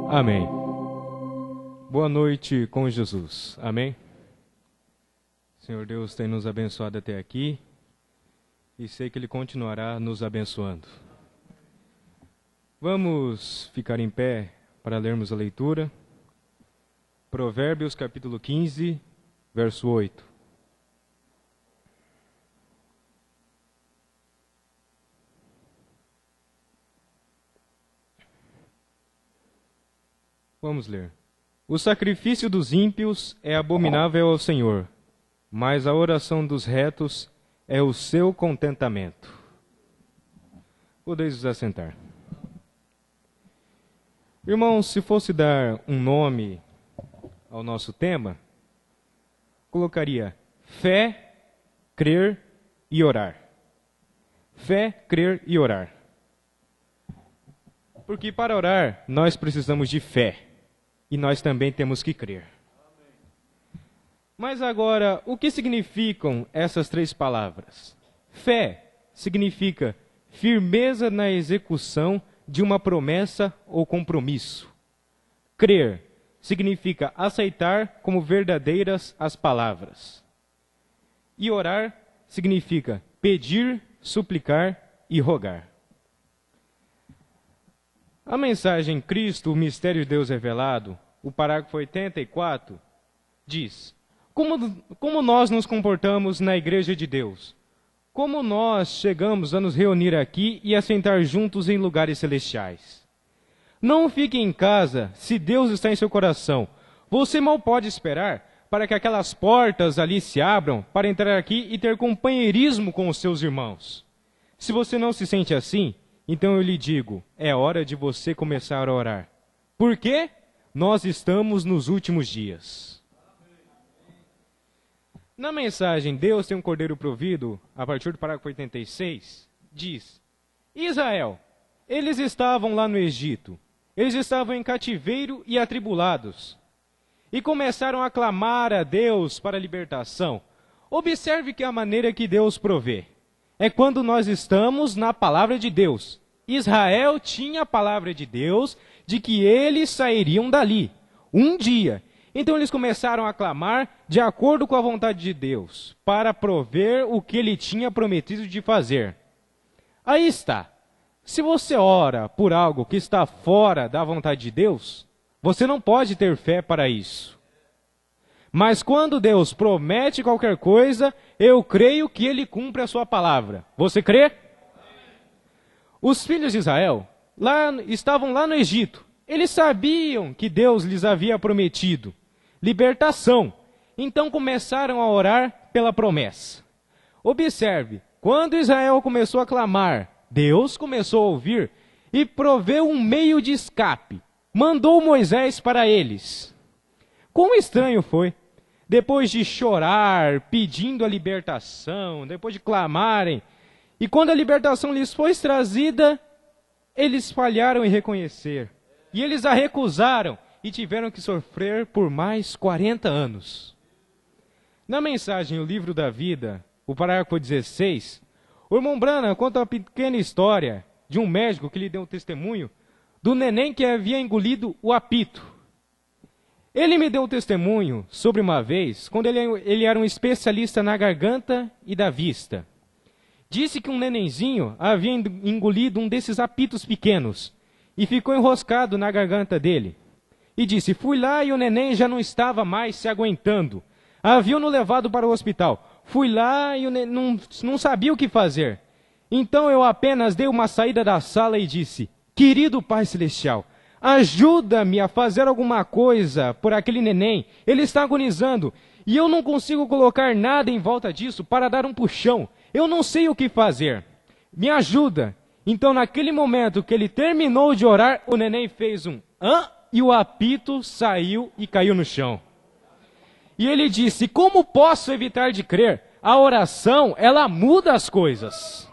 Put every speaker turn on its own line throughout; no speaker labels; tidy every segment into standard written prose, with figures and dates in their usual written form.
Amém. Boa noite com Jesus. Amém. Senhor Deus tem nos abençoado até aqui e sei que Ele continuará nos abençoando. Vamos ficar em pé para lermos a leitura. Provérbios capítulo 15, verso 8. Vamos ler. O sacrifício dos ímpios é abominável ao Senhor, mas a oração dos retos é o seu contentamento. Podeis vos assentar. Irmãos, se fosse dar um nome ao nosso tema, colocaria fé, crer e orar. Fé, crer e orar. Porque para orar, nós precisamos de fé. E nós também temos que crer. Mas agora, o que significam essas três palavras? Fé significa firmeza na execução de uma promessa ou compromisso. Crer significa aceitar como verdadeiras as palavras. E orar significa pedir, suplicar e rogar. A mensagem Cristo, o mistério de Deus revelado, o parágrafo 84, diz: como nós nos comportamos na igreja de Deus? Como nós chegamos a nos reunir aqui e a sentar juntos em lugares celestiais? Não fique em casa se Deus está em seu coração. Você mal pode esperar para que aquelas portas ali se abram para entrar aqui e ter companheirismo com os seus irmãos. Se você não se sente assim, então eu lhe digo, é hora de você começar a orar. Por quê? Nós estamos nos últimos dias. Na mensagem Deus tem um cordeiro provido, a partir do parágrafo 86, diz: Israel, eles estavam lá no Egito, eles estavam em cativeiro e atribulados, e começaram a clamar a Deus para a libertação. Observe que a maneira que Deus provê é quando nós estamos na palavra de Deus. Israel tinha a palavra de Deus de que eles sairiam dali, um dia. Então eles começaram a clamar de acordo com a vontade de Deus, para prover o que ele tinha prometido de fazer. Aí está. Se você ora por algo que está fora da vontade de Deus, você não pode ter fé para isso. Mas quando Deus promete qualquer coisa, eu creio que Ele cumpre a sua palavra. Você crê? Os filhos de Israel estavam lá no Egito. Eles sabiam que Deus lhes havia prometido libertação. Então começaram a orar pela promessa. Observe, quando Israel começou a clamar, Deus começou a ouvir e proveu um meio de escape. Mandou Moisés para eles. Quão estranho foi, depois de chorar, pedindo a libertação, depois de clamarem, e quando a libertação lhes foi trazida, eles falharam em reconhecer. E eles a recusaram e tiveram que sofrer por mais 40 anos. Na mensagem O Livro da Vida, o parágrafo 16, o irmão Branham conta uma pequena história de um médico que lhe deu um testemunho do neném que havia engolido o apito. Ele me deu um testemunho sobre uma vez, quando ele era um especialista na garganta e da vista. Disse que um nenenzinho havia engolido um desses apitos pequenos e ficou enroscado na garganta dele. E disse, fui lá e o neném já não estava mais se aguentando. Haviam-no levado para o hospital. Fui lá e o neném não sabia o que fazer. Então eu apenas dei uma saída da sala e disse, querido Pai Celestial, ajuda-me a fazer alguma coisa por aquele neném. Ele está agonizando e eu não consigo colocar nada em volta disso para dar um puxão. Eu não sei o que fazer. Me ajuda. Então, naquele momento que ele terminou de orar, o neném fez um hã? E o apito saiu e caiu no chão. E ele disse, como posso evitar de crer? A oração, ela muda as coisas.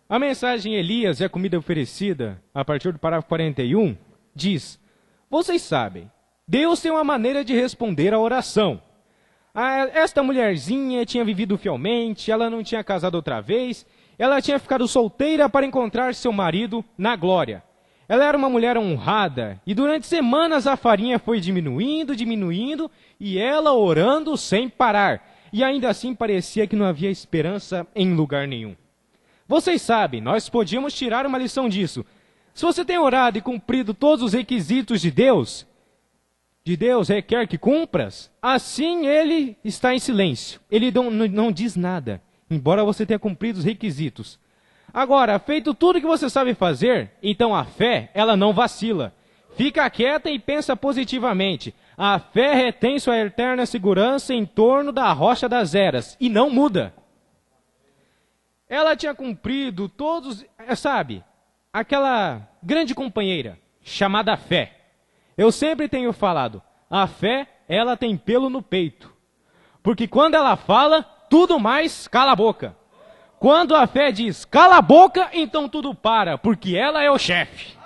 A mensagem Elias e a comida oferecida, a partir do parágrafo 41, diz, vocês sabem Deus tem uma maneira de responder à oração. Esta mulherzinha tinha vivido fielmente, ela não tinha casado outra vez, ela tinha ficado solteira para encontrar seu marido na glória. Ela era uma mulher honrada, e durante semanas a farinha foi diminuindo, e ela orando sem parar. E ainda assim parecia que não havia esperança em lugar nenhum. Vocês sabem, nós podíamos tirar uma lição disso. Se você tem orado e cumprido todos os requisitos de Deus requer que cumpras, assim ele está em silêncio. Ele não diz nada, embora você tenha cumprido os requisitos. Agora, feito tudo o que você sabe fazer, então a fé, ela não vacila. Fica quieta e pensa positivamente. A fé retém sua eterna segurança em torno da rocha das eras e não muda. Ela tinha cumprido todos, aquela grande companheira chamada fé. Eu sempre tenho falado, a fé, ela tem pelo no peito. Porque quando ela fala, tudo mais cala a boca. Quando a fé diz, cala a boca, então tudo para, porque ela é o chefe.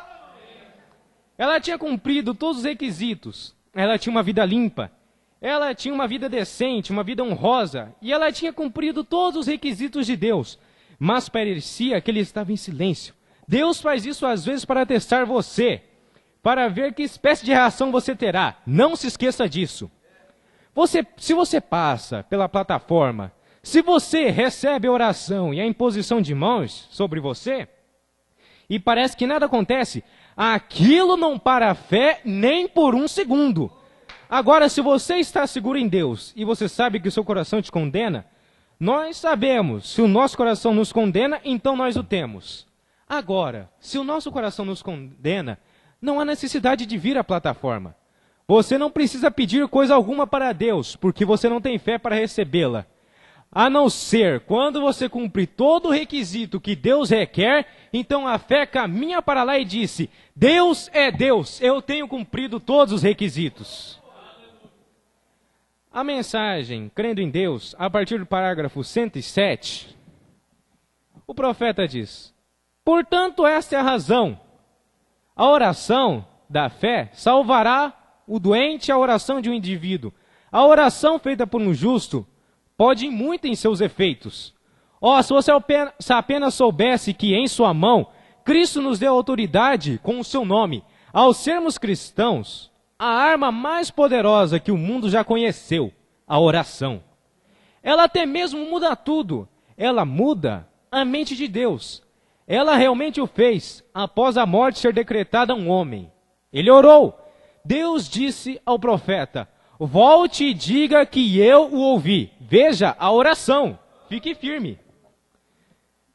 Ela tinha cumprido todos os requisitos. Ela tinha uma vida limpa. Ela tinha uma vida decente, uma vida honrosa. E ela tinha cumprido todos os requisitos de Deus. Mas parecia que ele estava em silêncio. Deus faz isso às vezes para testar você. Para ver que espécie de reação você terá. Não se esqueça disso. Se você passa pela plataforma, se você recebe a oração e a imposição de mãos sobre você, e parece que nada acontece, aquilo não para a fé nem por um segundo. Agora, se você está seguro em Deus e você sabe que o seu coração te condena, nós sabemos, se o nosso coração nos condena, então nós o temos. Agora, se o nosso coração nos condena, não há necessidade de vir à plataforma. Você não precisa pedir coisa alguma para Deus, porque você não tem fé para recebê-la. A não ser quando você cumprir todo o requisito que Deus requer, então a fé caminha para lá e disse, Deus é Deus, eu tenho cumprido todos os requisitos. A mensagem, crendo em Deus, a partir do parágrafo 107, o profeta diz, portanto esta é a razão, a oração da fé salvará o doente, a oração de um indivíduo. A oração feita por um justo pode ir muito em seus efeitos. Se você apenas soubesse que em sua mão, Cristo nos deu autoridade com o seu nome. Ao sermos cristãos, a arma mais poderosa que o mundo já conheceu, a oração. Ela até mesmo muda tudo. Ela muda a mente de Deus. Ela realmente o fez após a morte ser decretada a um homem. Ele orou. Deus disse ao profeta, volte e diga que eu o ouvi. Veja a oração, fique firme.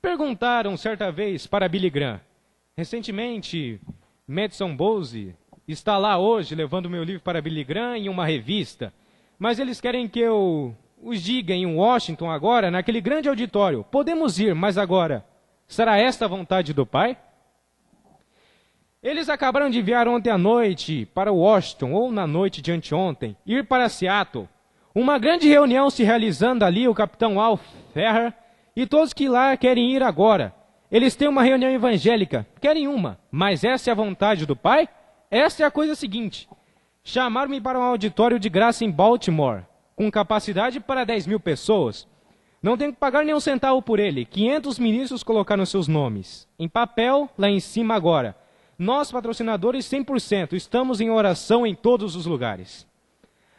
Perguntaram certa vez para Billy Graham. Recentemente, Madison Bose está lá hoje levando meu livro para Billy Graham em uma revista. Mas eles querem que eu os diga em Washington agora, naquele grande auditório. Podemos ir, mas agora, será esta a vontade do Pai? Eles acabaram de enviar ontem à noite para Washington, ou na noite de anteontem, ir para Seattle. Uma grande reunião se realizando ali, o capitão Al Ferrer, e todos que lá querem ir agora. Eles têm uma reunião evangélica, querem uma, mas essa é a vontade do Pai? Essa é a coisa seguinte, chamaram-me para um auditório de graça em Baltimore, com capacidade para 10.000 pessoas. Não tenho que pagar nem um centavo por ele, 500 ministros colocaram seus nomes, em papel lá em cima agora. Nós, patrocinadores, 100%, estamos em oração em todos os lugares.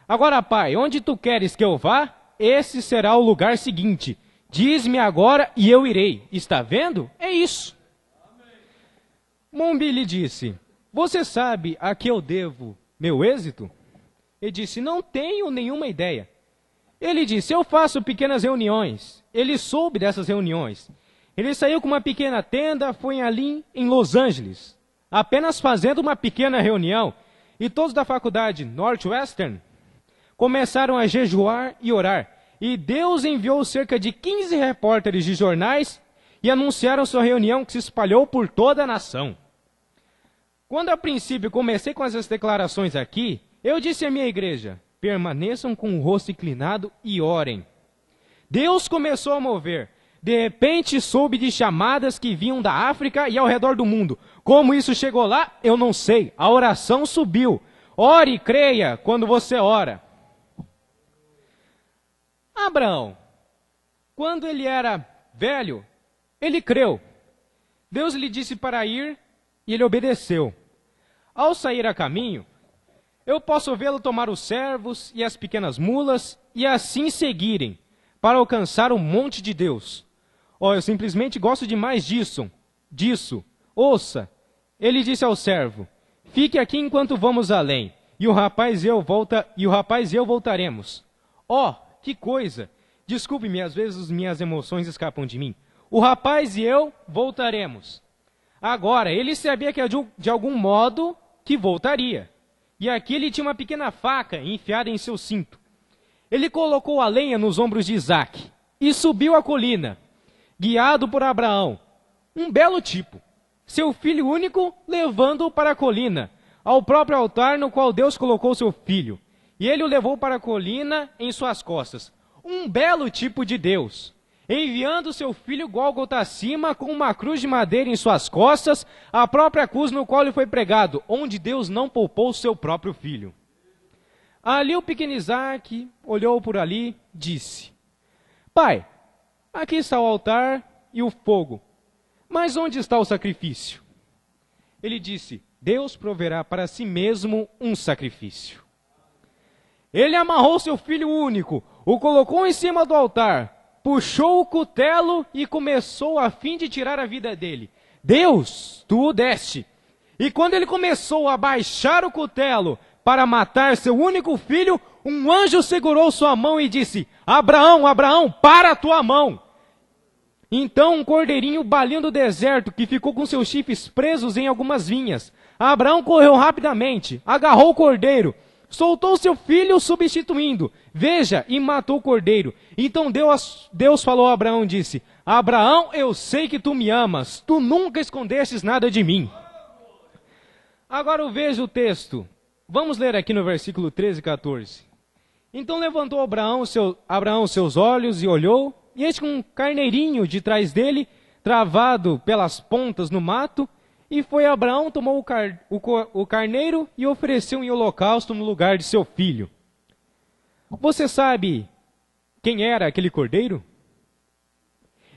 Agora, Pai, onde tu queres que eu vá, esse será o lugar seguinte. Diz-me agora e eu irei. Está vendo? É isso. Mombi lhe disse, você sabe a que eu devo meu êxito? Ele disse, não tenho nenhuma ideia. Ele disse, eu faço pequenas reuniões. Ele soube dessas reuniões. Ele saiu com uma pequena tenda, foi ali em Los Angeles, apenas fazendo uma pequena reunião. E todos da faculdade Northwestern começaram a jejuar e orar. E Deus enviou cerca de 15 repórteres de jornais e anunciaram sua reunião que se espalhou por toda a nação. Quando a princípio comecei com essas declarações aqui, eu disse à minha igreja, permaneçam com o rosto inclinado e orem. Deus começou a mover. De repente soube de chamadas que vinham da África e ao redor do mundo. Como isso chegou lá, eu não sei. A oração subiu. Ore e creia quando você ora. Abraão, quando ele era velho, ele creu. Deus lhe disse para ir e ele obedeceu. Ao sair a caminho, eu posso vê-lo tomar os servos e as pequenas mulas e assim seguirem para alcançar o monte de Deus. Eu simplesmente gosto demais disso. Ouça, ele disse ao servo: fique aqui enquanto vamos além, e o rapaz e eu voltaremos. Que coisa! Desculpe-me, às vezes minhas emoções escapam de mim. O rapaz e eu voltaremos. Agora, ele sabia que de algum modo que voltaria. E aqui ele tinha uma pequena faca enfiada em seu cinto. Ele colocou a lenha nos ombros de Isaque e subiu a colina, guiado por Abraão, um belo tipo, seu filho único, levando-o para a colina, ao próprio altar no qual Deus colocou seu filho. E ele o levou para a colina em suas costas. Um belo tipo de Deus, enviando seu filho Gólgota acima, com uma cruz de madeira em suas costas, a própria cruz no qual ele foi pregado, onde Deus não poupou seu próprio filho. Ali o pequeno Isaque olhou por ali, disse: Pai, aqui está o altar e o fogo, mas onde está o sacrifício? Ele disse: Deus proverá para si mesmo um sacrifício. Ele amarrou seu filho único, o colocou em cima do altar, puxou o cutelo e começou a fim de tirar a vida dele. Deus, tu o deste. E quando ele começou a baixar o cutelo para matar seu único filho, um anjo segurou sua mão e disse: Abraão, Abraão, para a tua mão. Então um cordeirinho balinho do deserto, que ficou com seus chifres presos em algumas vinhas. Abraão correu rapidamente, agarrou o cordeiro, soltou seu filho substituindo, veja, e matou o cordeiro. Então Deus falou a Abraão e disse: Abraão, eu sei que tu me amas, tu nunca escondestes nada de mim. Agora veja o texto. Vamos ler aqui no versículo 13 e 14. Então levantou Abraão seus olhos e olhou, e eis que um carneirinho de trás dele, travado pelas pontas no mato, e foi Abraão, tomou o carneiro e ofereceu em holocausto no lugar de seu filho. Você sabe quem era aquele cordeiro?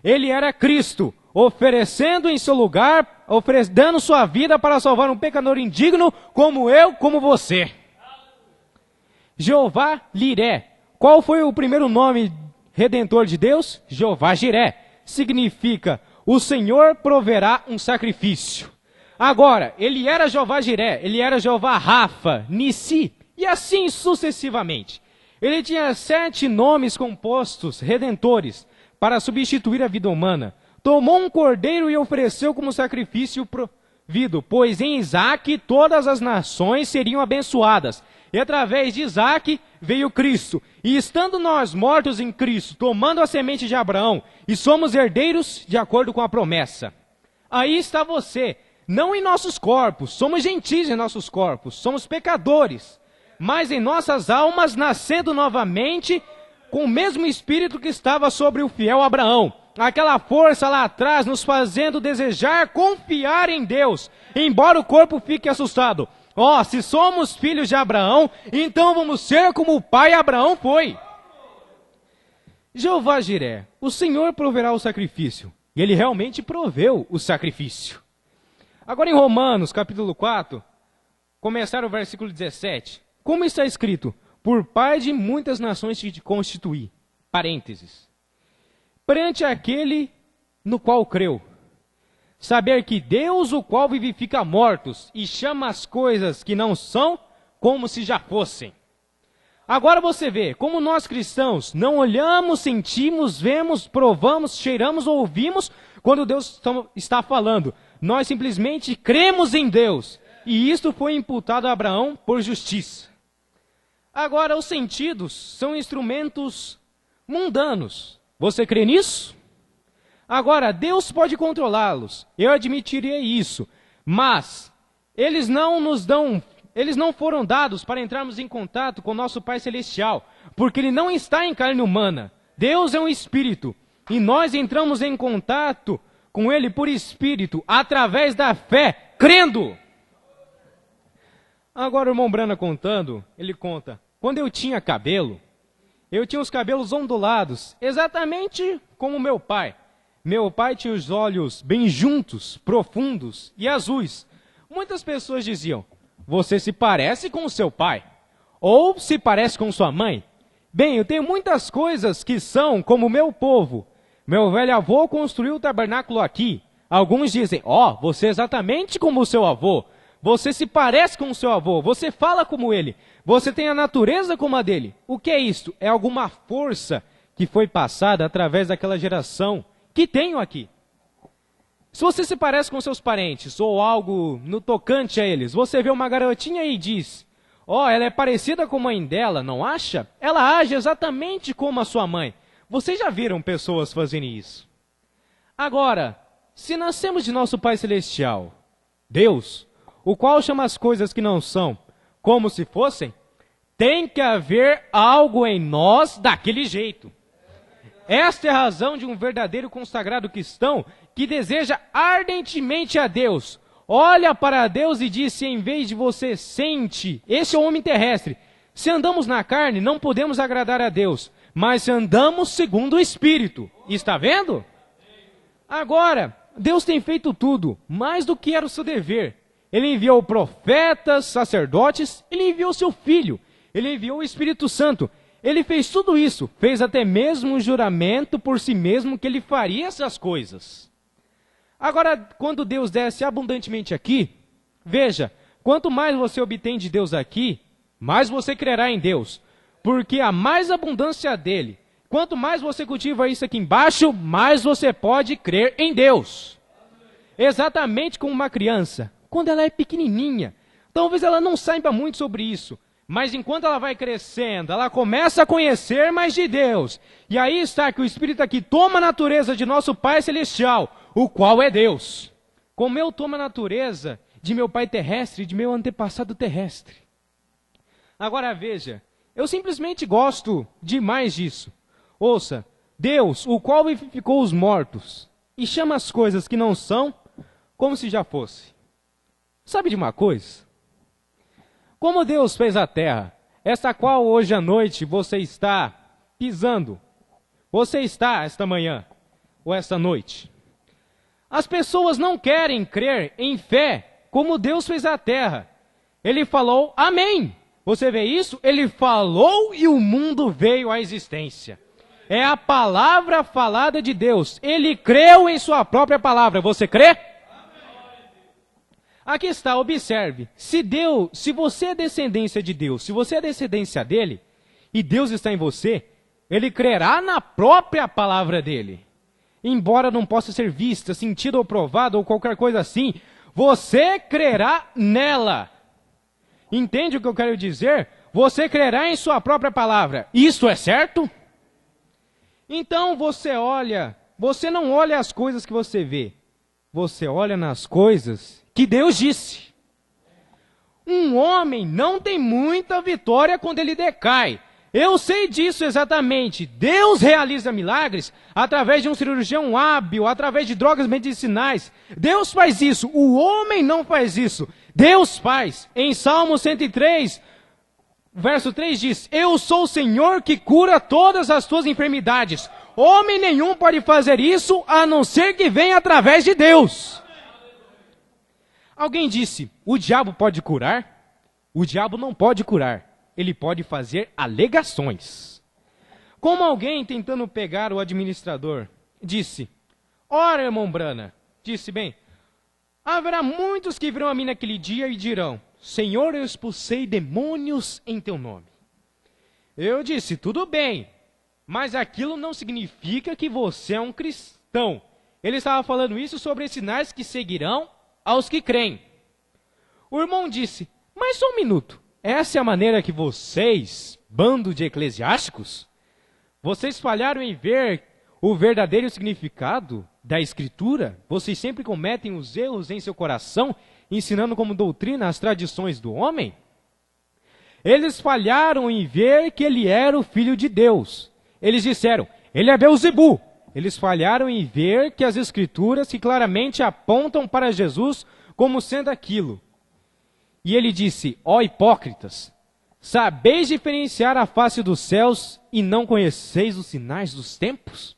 Ele era Cristo, oferecendo em seu lugar, dando sua vida para salvar um pecador indigno como eu, como você. Jeová Jiré. Qual foi o primeiro nome redentor de Deus? Jeová Jiré. Significa: o Senhor proverá um sacrifício. Agora, ele era Jeová Jiré, ele era Jeová Rafa, Nissi, e assim sucessivamente. Ele tinha 7 nomes compostos, redentores, para substituir a vida humana. Tomou um cordeiro e ofereceu como sacrifício provido, pois em Isaque todas as nações seriam abençoadas. E através de Isaque veio Cristo. E estando nós mortos em Cristo, tomando a semente de Abraão, e somos herdeiros de acordo com a promessa. Aí está você. Não em nossos corpos, somos gentis em nossos corpos, somos pecadores, mas em nossas almas nascendo novamente com o mesmo espírito que estava sobre o fiel Abraão. Aquela força lá atrás nos fazendo desejar confiar em Deus, embora o corpo fique assustado. Se somos filhos de Abraão, então vamos ser como o pai Abraão foi. Jeová Jiré, o Senhor proverá o sacrifício, e ele realmente proveu o sacrifício. Agora em Romanos, capítulo 4, começar o versículo 17. Como está escrito? Por pai de muitas nações te constituí. Parênteses. Perante aquele no qual creu. Saber que Deus, o qual vivifica mortos e chama as coisas que não são como se já fossem. Agora você vê, como nós cristãos não olhamos, sentimos, vemos, provamos, cheiramos ou ouvimos quando Deus está falando. Nós simplesmente cremos em Deus. E isto foi imputado a Abraão por justiça. Agora, os sentidos são instrumentos mundanos. Você crê nisso? Agora, Deus pode controlá-los. Eu admitiria isso. Mas eles não foram dados para entrarmos em contato com o nosso Pai Celestial. Porque Ele não está em carne humana. Deus é um espírito. E nós entramos em contato com Ele por espírito, através da fé, crendo. Agora o irmão Brana contando, ele conta, quando eu tinha cabelo, eu tinha os cabelos ondulados, exatamente como meu pai. Meu pai tinha os olhos bem juntos, profundos e azuis. Muitas pessoas diziam, você se parece com o seu pai, ou se parece com sua mãe. Bem, eu tenho muitas coisas que são como o meu povo. Meu velho avô construiu o tabernáculo aqui. Alguns dizem, você é exatamente como o seu avô. Você se parece com o seu avô, você fala como ele, você tem a natureza como a dele. O que é isso? É alguma força que foi passada através daquela geração que tenho aqui. Se você se parece com seus parentes ou algo no tocante a eles, você vê uma garotinha e diz, ela é parecida com a mãe dela, não acha? Ela age exatamente como a sua mãe. Vocês já viram pessoas fazerem isso? Agora, se nascemos de nosso Pai Celestial, Deus, o qual chama as coisas que não são como se fossem, tem que haver algo em nós daquele jeito. Esta é a razão de um verdadeiro consagrado cristão que deseja ardentemente a Deus. Olha para Deus e diz, se em vez de você sente, esse é o homem terrestre. Se andamos na carne, não podemos agradar a Deus, mas se andamos segundo o Espírito. Está vendo? Agora, Deus tem feito tudo, mais do que era o seu dever. Ele enviou profetas, sacerdotes, ele enviou seu Filho, ele enviou o Espírito Santo. Ele fez tudo isso, fez até mesmo um juramento por si mesmo que ele faria essas coisas. Agora, quando Deus desce abundantemente aqui, veja, quanto mais você obtém de Deus aqui, mais você crerá em Deus, porque há mais abundância dele. Quanto mais você cultiva isso aqui embaixo, mais você pode crer em Deus. Exatamente como uma criança. Quando ela é pequenininha, talvez ela não saiba muito sobre isso, mas enquanto ela vai crescendo, ela começa a conhecer mais de Deus. E aí está que o Espírito aqui toma a natureza de nosso Pai Celestial, o qual é Deus. Como eu tomo a natureza de meu pai terrestre e de meu antepassado terrestre. Agora veja, eu simplesmente gosto demais disso. Ouça, Deus, o qual vivificou os mortos, e chama as coisas que não são, como se já fosse. Sabe de uma coisa? Como Deus fez a terra, esta qual hoje à noite você está pisando, você está esta manhã, ou esta noite. As pessoas não querem crer em fé, como Deus fez a terra. Ele falou, amém. Você vê isso? Ele falou e o mundo veio à existência. É a palavra falada de Deus. Ele creu em sua própria palavra. Você crê? Aqui está, observe, se você é descendência de Deus, se você é descendência dele, e Deus está em você, ele crerá na própria palavra dele. Embora não possa ser vista, sentida ou provada ou qualquer coisa assim, você crerá nela. Entende o que eu quero dizer? Você crerá em sua própria palavra. Isso é certo? Então você não olha as coisas que você vê, você olha nas coisas que Deus disse. Um homem não tem muita vitória quando ele decai. Eu sei disso exatamente. Deus realiza milagres através de um cirurgião hábil, através de drogas medicinais. Deus faz isso. O homem não faz isso. Deus faz. Em Salmo 103, verso 3 diz, eu sou o Senhor que cura todas as tuas enfermidades. Homem nenhum pode fazer isso, a não ser que venha através de Deus. Alguém disse, o diabo pode curar? O diabo não pode curar. Ele pode fazer alegações. Como alguém tentando pegar o administrador, disse, ora, irmão Brana, disse bem, haverá muitos que virão a mim naquele dia e dirão, Senhor, eu expulsei demônios em teu nome. Eu disse, tudo bem, mas aquilo não significa que você é um cristão. Ele estava falando isso sobre os sinais que seguirão aos que creem. O irmão disse, mas só um minuto, essa é a maneira que vocês, bando de eclesiásticos, vocês falharam em ver o verdadeiro significado da Escritura? Vocês sempre cometem os erros em seu coração, ensinando como doutrina as tradições do homem? Eles falharam em ver que ele era o Filho de Deus. Eles disseram, ele é Belzebu. Eles falharam em ver que as Escrituras que claramente apontam para Jesus como sendo aquilo. E ele disse: ó hipócritas, sabeis diferenciar a face dos céus e não conheceis os sinais dos tempos?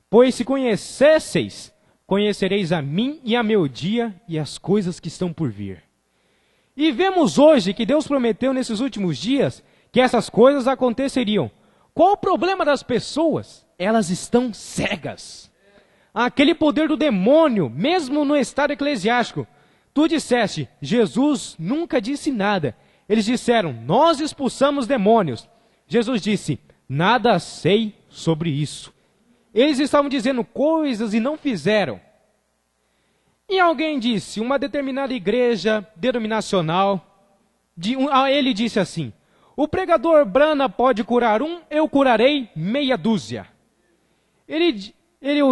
Pois se conhecesseis, conhecereis a mim e a meu dia e as coisas que estão por vir. E vemos hoje que Deus prometeu nesses últimos dias que essas coisas aconteceriam. Qual o problema das pessoas? Elas estão cegas. Aquele poder do demônio, mesmo no estado eclesiástico. Tu disseste, Jesus nunca disse nada. Eles disseram, nós expulsamos demônios. Jesus disse, nada sei sobre isso. Eles estavam dizendo coisas e não fizeram. E alguém disse, uma determinada igreja denominacional, ele disse assim, o pregador Brana pode curar um, eu curarei meia dúzia. Ele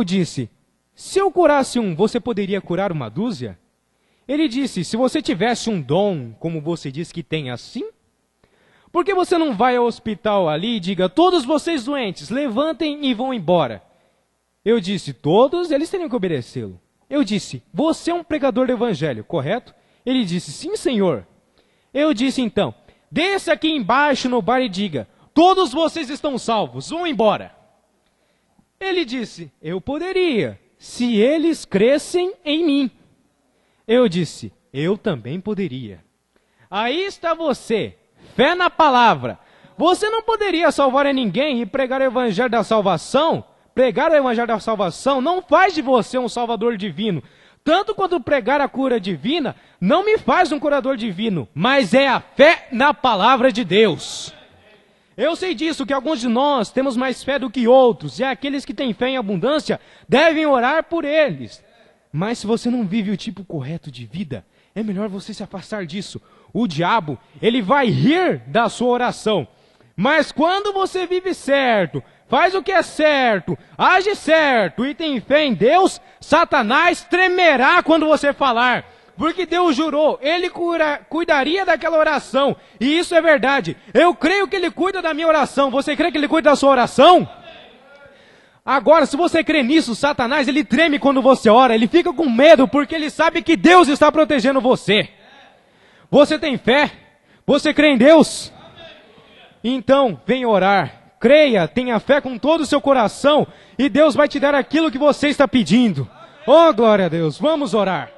disse, se eu curasse um, você poderia curar uma dúzia? Ele disse, se você tivesse um dom, como você diz que tem assim, por que você não vai ao hospital ali e diga, todos vocês doentes, levantem e vão embora? Eu disse, todos eles teriam que obedecê-lo. Eu disse, você é um pregador do evangelho, correto? Ele disse, sim, senhor. Eu disse, então, desça aqui embaixo no bar e diga, todos vocês estão salvos, vão embora. Ele disse, eu poderia, se eles crescem em mim. Eu disse, eu também poderia. Aí está você, fé na palavra. Você não poderia salvar a ninguém e pregar o evangelho da salvação? Pregar o evangelho da salvação não faz de você um salvador divino. Tanto quanto pregar a cura divina, não me faz um curador divino, mas é a fé na palavra de Deus. Eu sei disso, que alguns de nós temos mais fé do que outros, e aqueles que têm fé em abundância devem orar por eles. Mas se você não vive o tipo correto de vida, é melhor você se afastar disso. O diabo, ele vai rir da sua oração. Mas quando você vive certo, faz o que é certo, age certo e tem fé em Deus, Satanás tremerá quando você falar. Porque Deus jurou, Ele cuidaria daquela oração. E isso é verdade. Eu creio que Ele cuida da minha oração. Você crê que Ele cuida da sua oração? Agora, se você crê nisso, Satanás, ele treme quando você ora. Ele fica com medo porque ele sabe que Deus está protegendo você. Você tem fé? Você crê em Deus? Então, venha orar. Creia, tenha fé com todo o seu coração. E Deus vai te dar aquilo que você está pedindo. Oh, glória a Deus. Vamos orar.